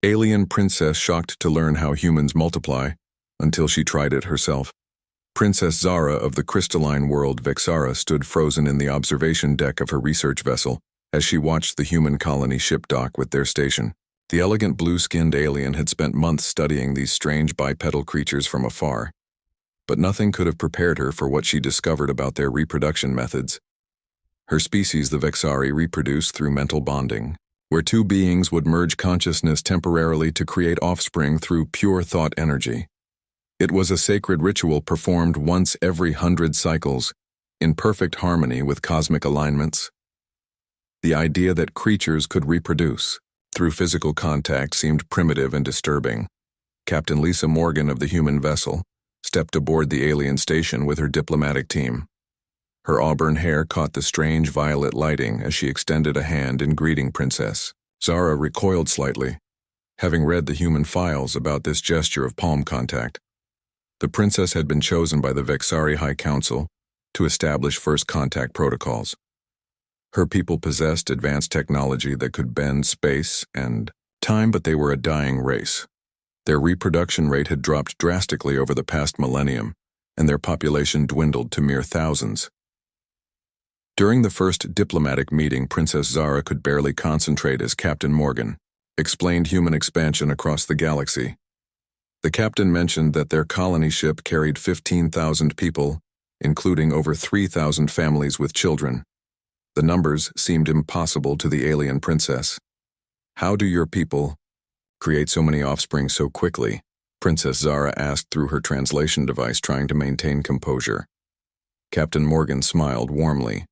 Alien princess shocked to learn how humans multiply, until she tried it herself. Princess Zara of the crystalline world Vexara stood frozen in the observation deck of her research vessel as she watched the human colony ship dock with their station. The elegant blue-skinned alien had spent months studying these strange bipedal creatures from afar, but nothing could have prepared her for what she discovered about their reproduction methods. Her species, the Vexari, reproduced through mental bonding, where two beings would merge consciousness temporarily to create offspring through pure thought energy. It was a sacred ritual performed once every 100 cycles, in perfect harmony with cosmic alignments. The idea that creatures could reproduce through physical contact seemed primitive and disturbing. Captain Lisa Morgan of the human vessel stepped aboard the alien station with her diplomatic team. Her auburn hair caught the strange violet lighting as she extended a hand in greeting Princess. Zara recoiled slightly, having read the human files about this gesture of palm contact. The princess had been chosen by the Vexari High Council to establish first contact protocols. Her people possessed advanced technology that could bend space and time, but they were a dying race. Their reproduction rate had dropped drastically over the past millennium, and their population dwindled to mere thousands. During the first diplomatic meeting, Princess Zara could barely concentrate as Captain Morgan explained human expansion across the galaxy. The captain mentioned that their colony ship carried 15,000 people, including over 3,000 families with children. The numbers seemed impossible to the alien princess. "How do your people create so many offspring so quickly?" Princess Zara asked through her translation device, trying to maintain composure. Captain Morgan smiled warmly.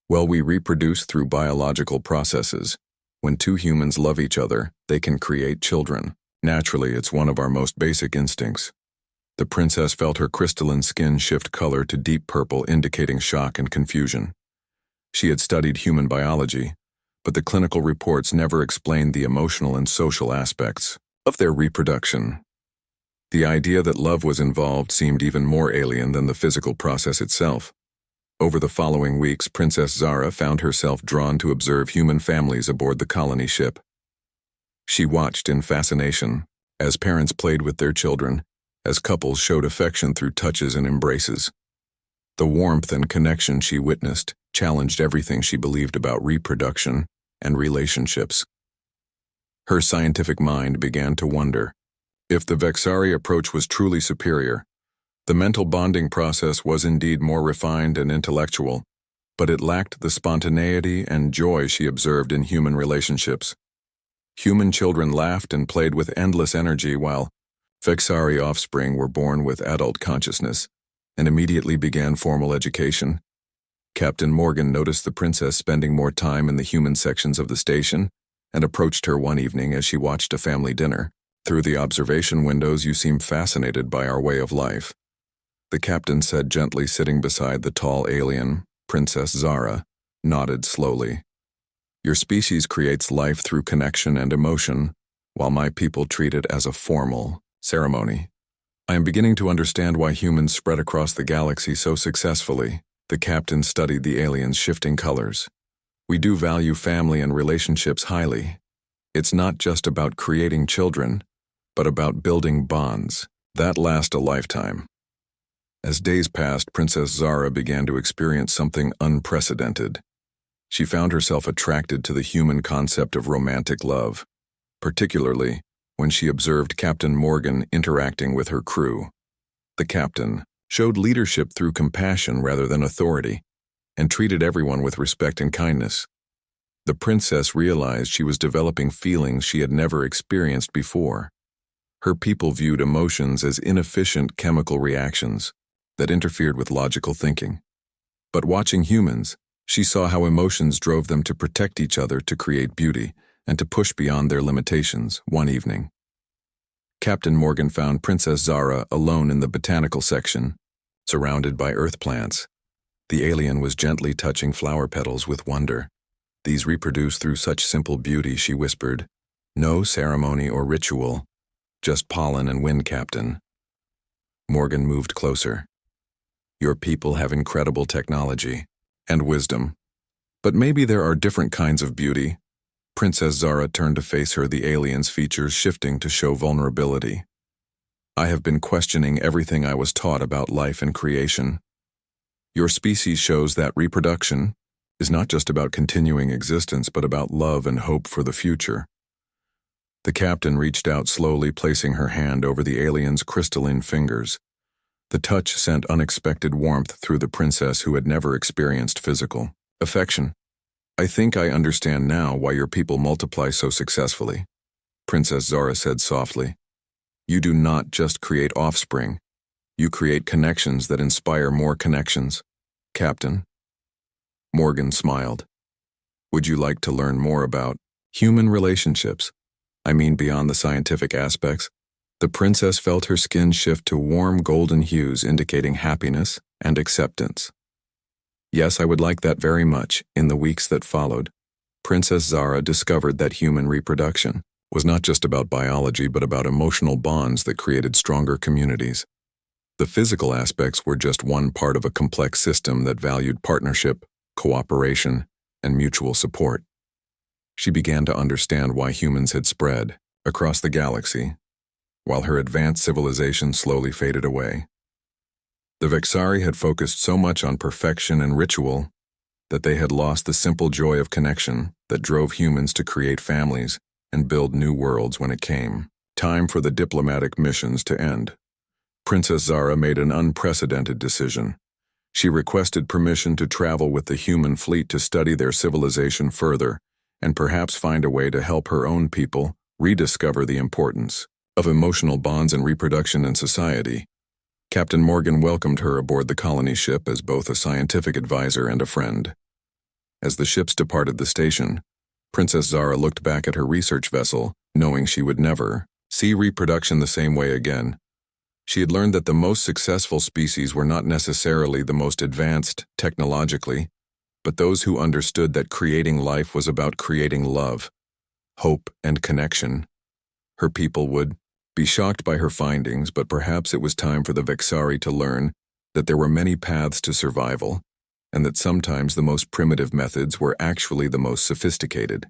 "Well, we reproduce through biological processes. When two humans love each other, they can create children. Naturally, it's one of our most basic instincts." The princess felt her crystalline skin shift color to deep purple, indicating shock and confusion. She had studied human biology, but the clinical reports never explained the emotional and social aspects of their reproduction. The idea that love was involved seemed even more alien than the physical process itself. Over the following weeks, Princess Zara found herself drawn to observe human families aboard the colony ship. She watched in fascination as parents played with their children, as couples showed affection through touches and embraces. The warmth and connection she witnessed challenged everything she believed about reproduction and relationships. Her scientific mind began to wonder if the Vexari approach was truly superior. The mental bonding process was indeed more refined and intellectual, but it lacked the spontaneity and joy she observed in human relationships. Human children laughed and played with endless energy, while Vexari offspring were born with adult consciousness and immediately began formal education. Captain Morgan noticed the princess spending more time in the human sections of the station and approached her one evening as she watched a family dinner. "Through the observation windows, you seem fascinated by our way of life," the captain said gently, sitting beside the tall alien. Princess Zara nodded slowly. "Your species creates life through connection and emotion, while my people treat it as a formal ceremony. I am beginning to understand why humans spread across the galaxy so successfully." The captain studied the alien's shifting colors. "We do value family and relationships highly. It's not just about creating children, but about building bonds that last a lifetime." As days passed, Princess Zara began to experience something unprecedented. She found herself attracted to the human concept of romantic love, particularly when she observed Captain Morgan interacting with her crew. The captain showed leadership through compassion rather than authority, and treated everyone with respect and kindness. The princess realized she was developing feelings she had never experienced before. Her people viewed emotions as inefficient chemical reactions that interfered with logical thinking. But watching humans, she saw how emotions drove them to protect each other, to create beauty, and to push beyond their limitations. One evening, Captain Morgan found Princess Zara alone in the botanical section, surrounded by earth plants. The alien was gently touching flower petals with wonder. "These reproduce through such simple beauty," she whispered. "No ceremony or ritual, just pollen and wind, Captain." Morgan moved closer. "Your people have incredible technology and wisdom, but maybe there are different kinds of beauty." Princess Zara turned to face her, the alien's features shifting to show vulnerability. I have been questioning everything I was taught about life and creation. Your species shows that reproduction is not just about continuing existence, but about love and hope for the future. The captain reached out slowly, placing her hand over the alien's crystalline fingers. The touch sent unexpected warmth through the princess, who had never experienced physical affection. I think I understand now why your people multiply so successfully, Princess Zara said softly. You do not just create offspring. You create connections that inspire more connections, Captain. Morgan smiled. Would you like to learn more about human relationships? I mean, beyond the scientific aspects. The princess felt her skin shift to warm golden hues, indicating happiness and acceptance. Yes, I would like that very much. In the weeks that followed, Princess Zara discovered that human reproduction was not just about biology, but about emotional bonds that created stronger communities. The physical aspects were just one part of a complex system that valued partnership, cooperation, and mutual support. She began to understand why humans had spread across the galaxy, while her advanced civilization slowly faded away. The Vexari had focused so much on perfection and ritual that they had lost the simple joy of connection that drove humans to create families and build new worlds. When it came time for the diplomatic missions to end, Princess Zara made an unprecedented decision. She requested permission to travel with the human fleet to study their civilization further and perhaps find a way to help her own people rediscover the importance of emotional bonds and reproduction in society. Captain Morgan welcomed her aboard the colony ship as both a scientific advisor and a friend. As the ships departed the station, Princess Zara looked back at her research vessel, knowing she would never see reproduction the same way again. She had learned that the most successful species were not necessarily the most advanced technologically, but those who understood that creating life was about creating love, hope, and connection. Her people would be shocked by her findings, but perhaps it was time for the Vexari to learn that there were many paths to survival, and that sometimes the most primitive methods were actually the most sophisticated.